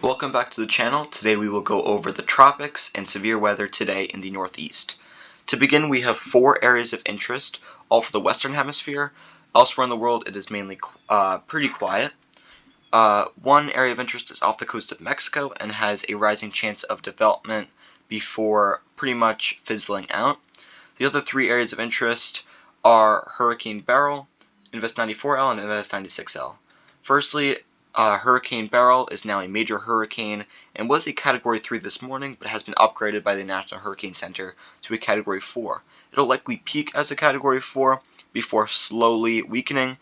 Welcome back to the channel. Today we will go over the tropics and severe weather today in the Northeast. To begin, we have 4 areas of interest, all for the Western Hemisphere. Elsewhere in the world it is mainly pretty quiet. One area of interest is off the coast of Mexico and has a rising chance of development before pretty much fizzling out. The other 3 areas of interest are Hurricane Beryl, Invest 94L, and Invest 96L. Firstly, Hurricane Beryl is now a major hurricane and was a Category 3 this morning, but has been upgraded by the National Hurricane Center to a Category 4. It'll likely peak as a Category 4 before slowly weakening.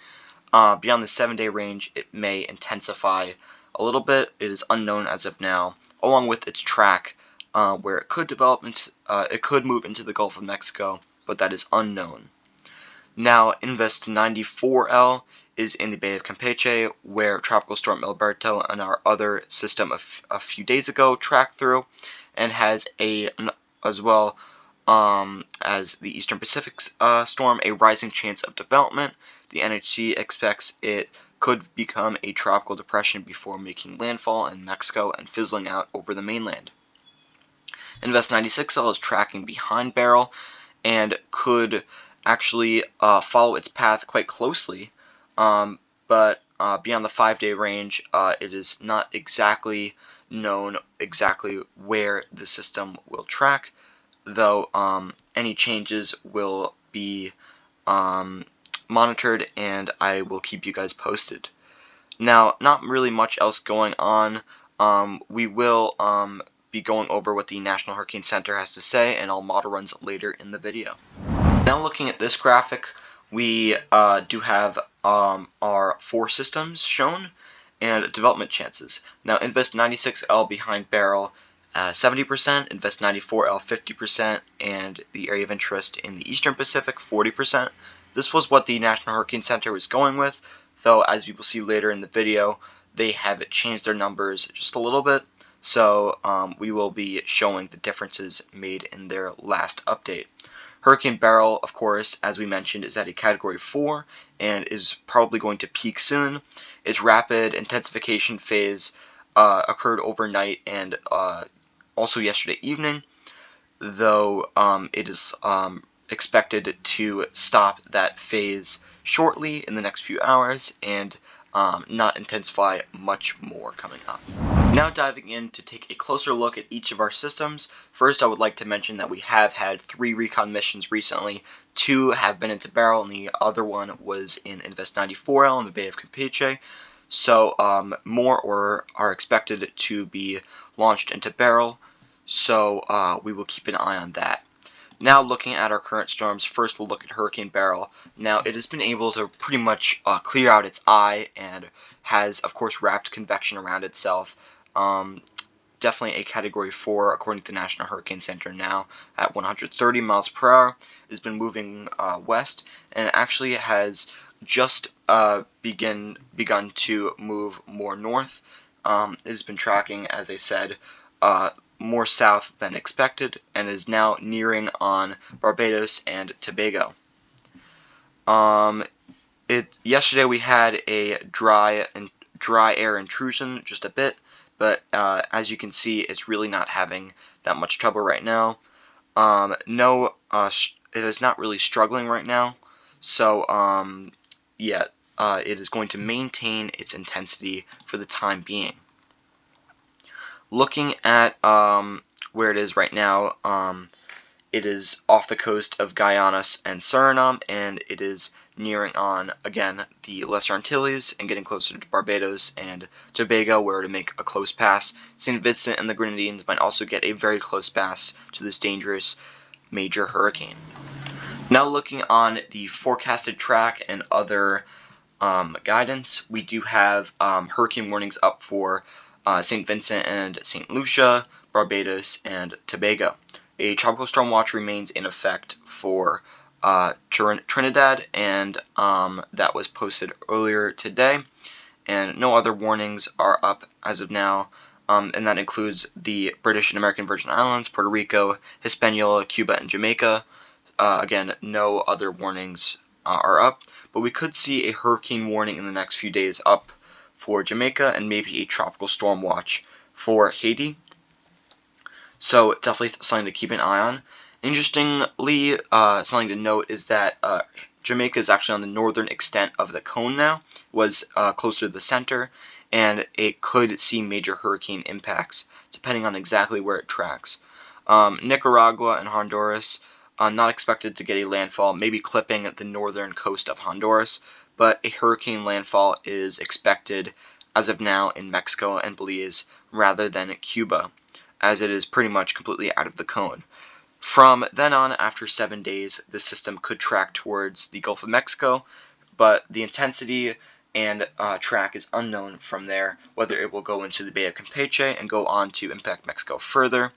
Beyond the 7-day range, it may intensify a little bit. It is unknown as of now, along with its track, where it could develop into, it could move into the Gulf of Mexico, but that is unknown. Now, Invest 94L is in the Bay of Campeche, where Tropical Storm Alberto and our other system a few days ago tracked through, and has as well as the Eastern Pacific storm, a rising chance of development. The NHC expects it could become a tropical depression before making landfall in Mexico and fizzling out over the mainland. Invest 96L is tracking behind Beryl and could actually follow its path quite closely, but beyond the 5-day range, it is not exactly known where the system will track, though any changes will be monitored, and I will keep you guys posted. Now, not really much else going on. We will be going over what the National Hurricane Center has to say and all model runs later in the video. Now, looking at this graphic, we do have our 4 systems shown and development chances. Now, Invest 96L behind Beryl 70%, Invest 94L 50%, and the area of interest in the Eastern Pacific 40%. This was what the National Hurricane Center was going with, though as you will see later in the video, they have changed their numbers just a little bit, so we will be showing the differences made in their last update. Hurricane Beryl, of course, as we mentioned, is at a Category 4 and is probably going to peak soon. Its rapid intensification phase occurred overnight and also yesterday evening, though it is expected to stop that phase shortly in the next few hours and not intensify much more coming up. Now diving in to take a closer look at each of our systems. First, I would like to mention that we have had 3 recon missions recently. 2 have been into Beryl, and the other one was in Invest 94L in the Bay of Campeche. So more are expected to be launched into Beryl, so we will keep an eye on that. Now, looking at our current storms, first we'll look at Hurricane Beryl. Now, it has been able to pretty much clear out its eye and has, of course, wrapped convection around itself. Definitely a Category 4 according to the National Hurricane Center now at 130 miles per hour. It has been moving west and actually has just begun to move more north. It has been tracking, as I said, more south than expected and is now nearing on Barbados and Tobago. Yesterday we had a dry air intrusion just a bit, but as you can see, it's really not having that much trouble right now. It is not really struggling right now, so it is going to maintain its intensity for the time being. Looking at where it is right now, it is off the coast of Guyana and Suriname, and it is nearing on, again, the Lesser Antilles and getting closer to Barbados and Tobago, where to make a close pass. St. Vincent and the Grenadines might also get a very close pass to this dangerous major hurricane. Now, looking on the forecasted track and other guidance, we do have hurricane warnings up for St. Vincent and St. Lucia, Barbados, and Tobago. A tropical storm watch remains in effect for Trinidad, and that was posted earlier today, and no other warnings are up as of now, and that includes the British and American Virgin Islands, Puerto Rico, Hispaniola, Cuba, and Jamaica. Again, no other warnings are up, but we could see a hurricane warning in the next few days up for Jamaica and maybe a tropical storm watch for Haiti. So definitely something to keep an eye on. Interestingly, something to note is that Jamaica is actually on the northern extent of the cone now, was closer to the center, and it could see major hurricane impacts depending on exactly where it tracks. Nicaragua and Honduras not expected to get a landfall, maybe clipping the northern coast of Honduras, but a hurricane landfall is expected as of now in Mexico and Belize rather than Cuba, as it is pretty much completely out of the cone. From then on, after 7 days, the system could track towards the Gulf of Mexico, but the intensity and track is unknown from there, whether it will go into the Bay of Campeche and go on to impact Mexico further,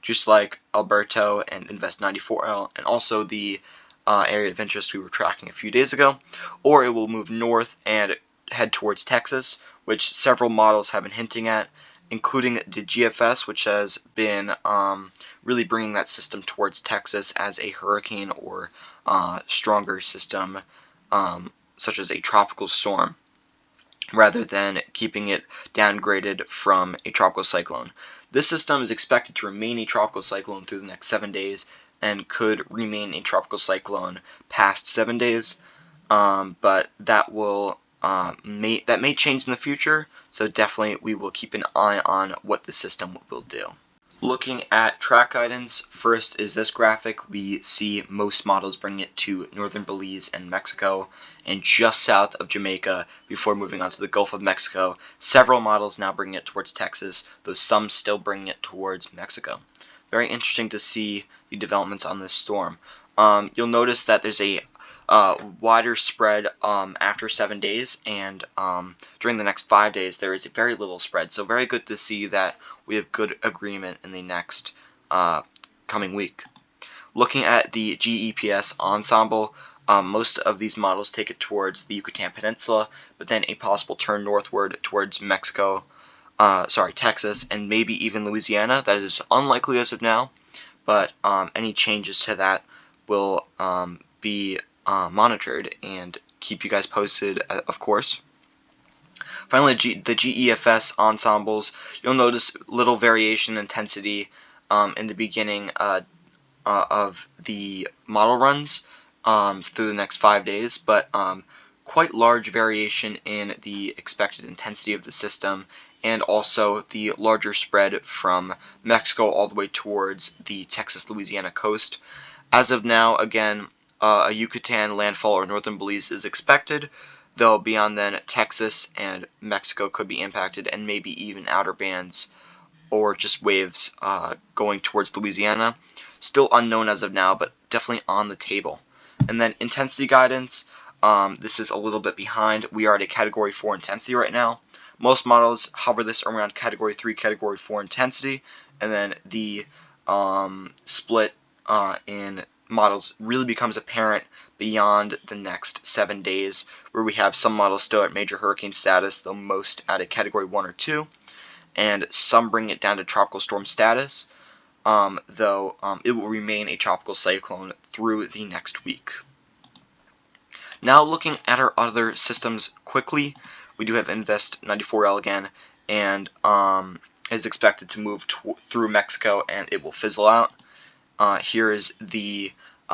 just like Alberto and Invest 94L, and also the area of interest we were tracking a few days ago, or it will move north and head towards Texas, which several models have been hinting at, including the GFS, which has been really bringing that system towards Texas as a hurricane or stronger system, such as a tropical storm, rather than keeping it downgraded from a tropical cyclone. This system is expected to remain a tropical cyclone through the next 7 days and could remain a tropical cyclone past 7 days, but that will may change in the future, so definitely we will keep an eye on what the system will do. Looking at track guidance, first is this graphic. We see most models bring it to northern Belize and Mexico and just south of Jamaica before moving on to the Gulf of Mexico. Several models now bring it towards Texas, though some still bring it towards Mexico. Very interesting to see the developments on this storm. You'll notice that there's a wider spread after 7 days, and during the next 5 days there is a very little spread. So very good to see that we have good agreement in the next coming week. Looking at the GEPS ensemble, most of these models take it towards the Yucatan Peninsula, but then a possible turn northward towards Mexico, Texas, and maybe even Louisiana. That is unlikely as of now, but any changes to that will be monitored and keep you guys posted, of course. Finally, the GEFS ensembles, you'll notice little variation in intensity in the beginning of the model runs through the next 5 days, but quite large variation in the expected intensity of the system, and also the larger spread from Mexico all the way towards the Texas-Louisiana coast. As of now, again, a Yucatan landfall or northern Belize is expected, though beyond then, Texas and Mexico could be impacted, and maybe even outer bands or just waves going towards Louisiana. Still unknown as of now, but definitely on the table. And then intensity guidance, this is a little bit behind. We are at a Category 4 intensity right now. Most models hover this around Category 3, Category 4 intensity, and then the split in models really becomes apparent beyond the next 7 days, where we have some models still at major hurricane status, though most at a Category 1 or 2, and some bring it down to tropical storm status, though it will remain a tropical cyclone through the next week. Now looking at our other systems quickly, we do have Invest 94L again, and is expected to move through Mexico, and it will fizzle out. Here is the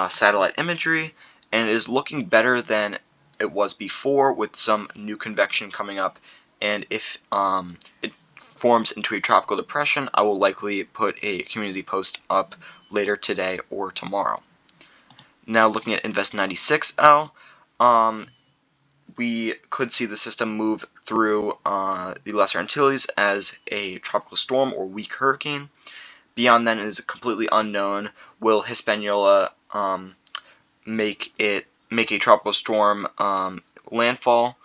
satellite imagery, and it is looking better than it was before, with some new convection coming up, and if it forms into a tropical depression, I will likely put a community post up later today or tomorrow. Now looking at Invest 96L, we could see the system move through the Lesser Antilles as a tropical storm or weak hurricane. Beyond then is completely unknown. Will Hispaniola make a tropical storm landfall,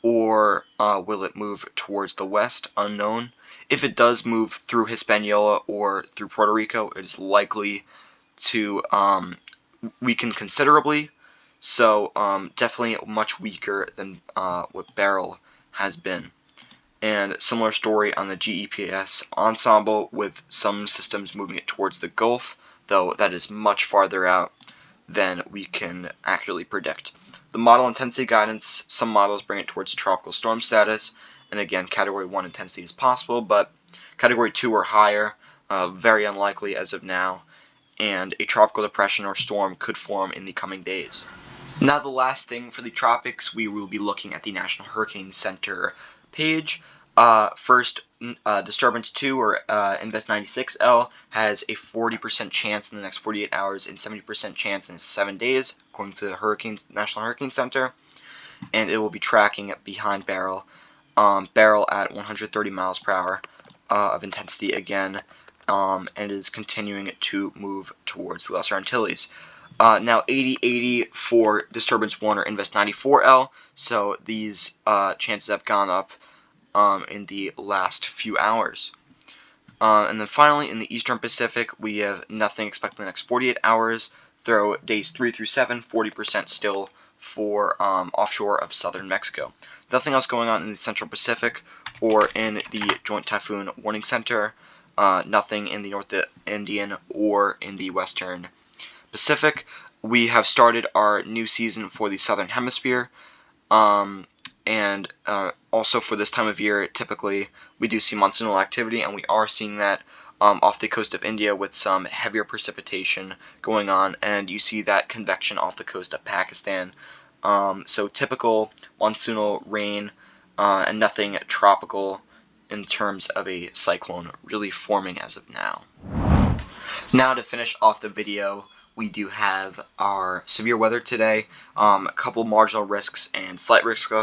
or will it move towards the west? Unknown. If it does move through Hispaniola or through Puerto Rico, it is likely to weaken considerably. So definitely much weaker than what Beryl has been. And similar story on the GEPS ensemble, with some systems moving it towards the Gulf, though that is much farther out than we can accurately predict. The model intensity guidance, some models bring it towards tropical storm status, and again, Category 1 intensity is possible, but Category 2 or higher, very unlikely as of now, and a tropical depression or storm could form in the coming days. Now the last thing for the tropics, we will be looking at the National Hurricane Center page. First, Disturbance 2 or Invest 96L has a 40% chance in the next 48 hours and 70% chance in 7 days, according to the National Hurricane Center, and it will be tracking behind Beryl. Beryl at 130 miles per hour of intensity again, and is continuing to move towards the Lesser Antilles. Now 80/80 for Disturbance 1 or Invest 94L, so these chances have gone up in the last few hours. And then finally, in the Eastern Pacific, we have nothing expected in the next 48 hours. Throw days 3 through 7, 40% still for offshore of southern Mexico. Nothing else going on in the Central Pacific or in the Joint Typhoon Warning Center. Nothing in the North Indian or in the Western Pacific. We have started our new season for the Southern Hemisphere, and also for this time of year, typically we do see monsoonal activity, and we are seeing that off the coast of India with some heavier precipitation going on, and you see that convection off the coast of Pakistan. So typical monsoonal rain, and nothing tropical in terms of a cyclone really forming as of now. Now to finish off the video, we do have our severe weather today, a couple marginal risks and slight risks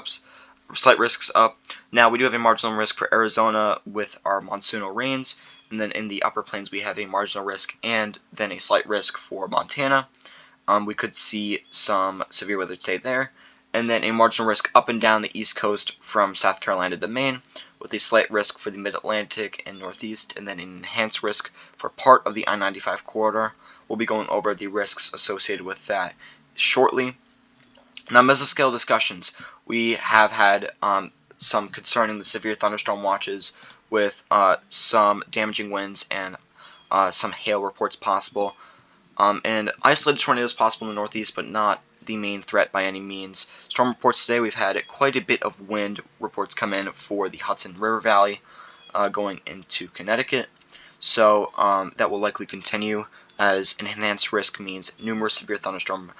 up. Now we do have a marginal risk for Arizona with our monsoonal rains, and then in the upper plains we have a marginal risk and then a slight risk for Montana. We could see some severe weather today there, and then a marginal risk up and down the east coast from South Carolina to Maine, with a slight risk for the mid-Atlantic and northeast, and then an enhanced risk for part of the I-95 corridor. We'll be going over the risks associated with that shortly. Now, mesoscale discussions. We have had some concerning the severe thunderstorm watches with some damaging winds and some hail reports possible, and isolated tornadoes possible in the northeast, but not the main threat by any means. Storm reports today, we've had quite a bit of wind reports come in for the Hudson River Valley going into Connecticut, so that will likely continue, as an enhanced risk means numerous severe thunderstorms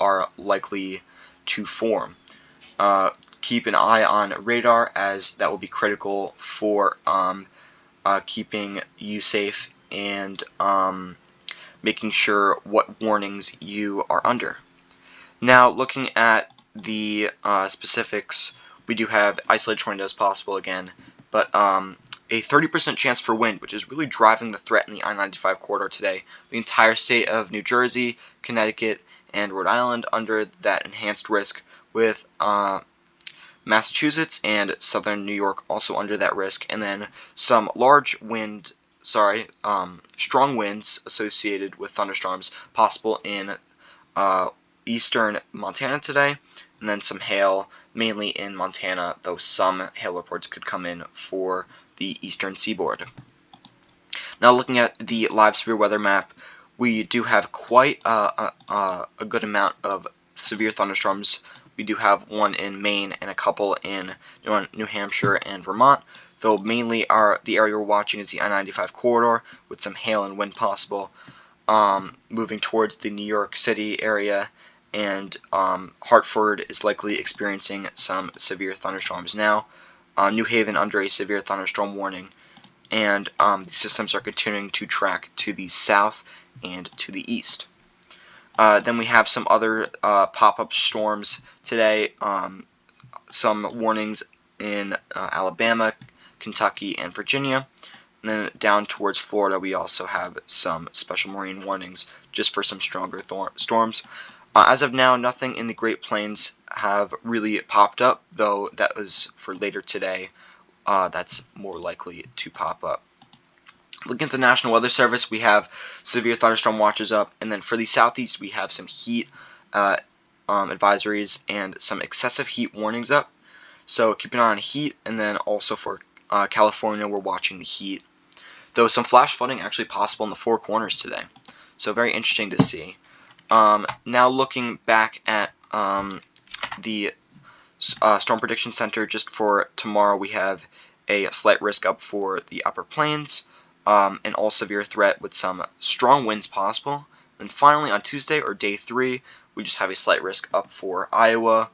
are likely to form. Keep an eye on radar, as that will be critical for keeping you safe and making sure what warnings you are under. Now, looking at the specifics, we do have isolated tornadoes possible again, but a 30% chance for wind, which is really driving the threat in the I-95 corridor today. The entire state of New Jersey, Connecticut, and Rhode Island under that enhanced risk, with Massachusetts and southern New York also under that risk, and then some strong winds associated with thunderstorms possible in eastern Montana today, and then some hail mainly in Montana, though some hail reports could come in for the eastern seaboard. Now, looking at the live severe weather map, we do have quite a good amount of severe thunderstorms. We do have one in Maine and a couple in New Hampshire and Vermont, though mainly the area we're watching is the I-95 corridor with some hail and wind possible, moving towards the New York City area, and Hartford is likely experiencing some severe thunderstorms now. New Haven under a severe thunderstorm warning, and the systems are continuing to track to the south and to the east. Then we have some other pop-up storms today, some warnings in Alabama, Kentucky, and Virginia. And then down towards Florida, we also have some special marine warnings just for some stronger storms. As of now, nothing in the Great Plains have really popped up, though that was for later today. That's more likely to pop up. Looking at the National Weather Service, we have severe thunderstorm watches up, and then for the southeast, we have some heat advisories and some excessive heat warnings up. So keep an eye on heat, and then also for California, we're watching the heat. Though some flash flooding actually possible in the Four Corners today. So very interesting to see. Now looking back at the Storm Prediction Center, just for tomorrow, we have a slight risk up for the upper plains, and all severe threat with some strong winds possible. Then finally on Tuesday, or day 3, we just have a slight risk up for Iowa,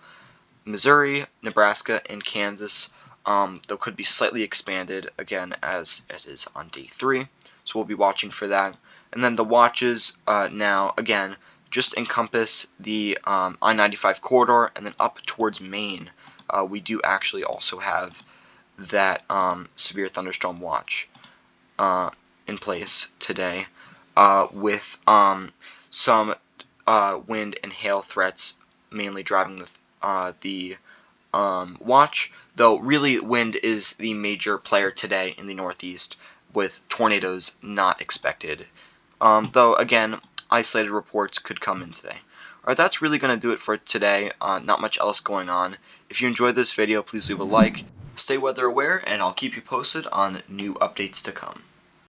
Missouri, Nebraska, and Kansas, though could be slightly expanded again as it is on day 3. So we'll be watching for that. And then the watches now, again, just encompass the I-95 corridor and then up towards Maine. We do actually also have that severe thunderstorm watch in place today, with some wind and hail threats mainly driving the watch, though really wind is the major player today in the Northeast, with tornadoes not expected. Though again, isolated reports could come in today. Alright, that's really going to do it for today. Not much else going on. If you enjoyed this video, please leave a like. Stay weather aware, and I'll keep you posted on new updates to come.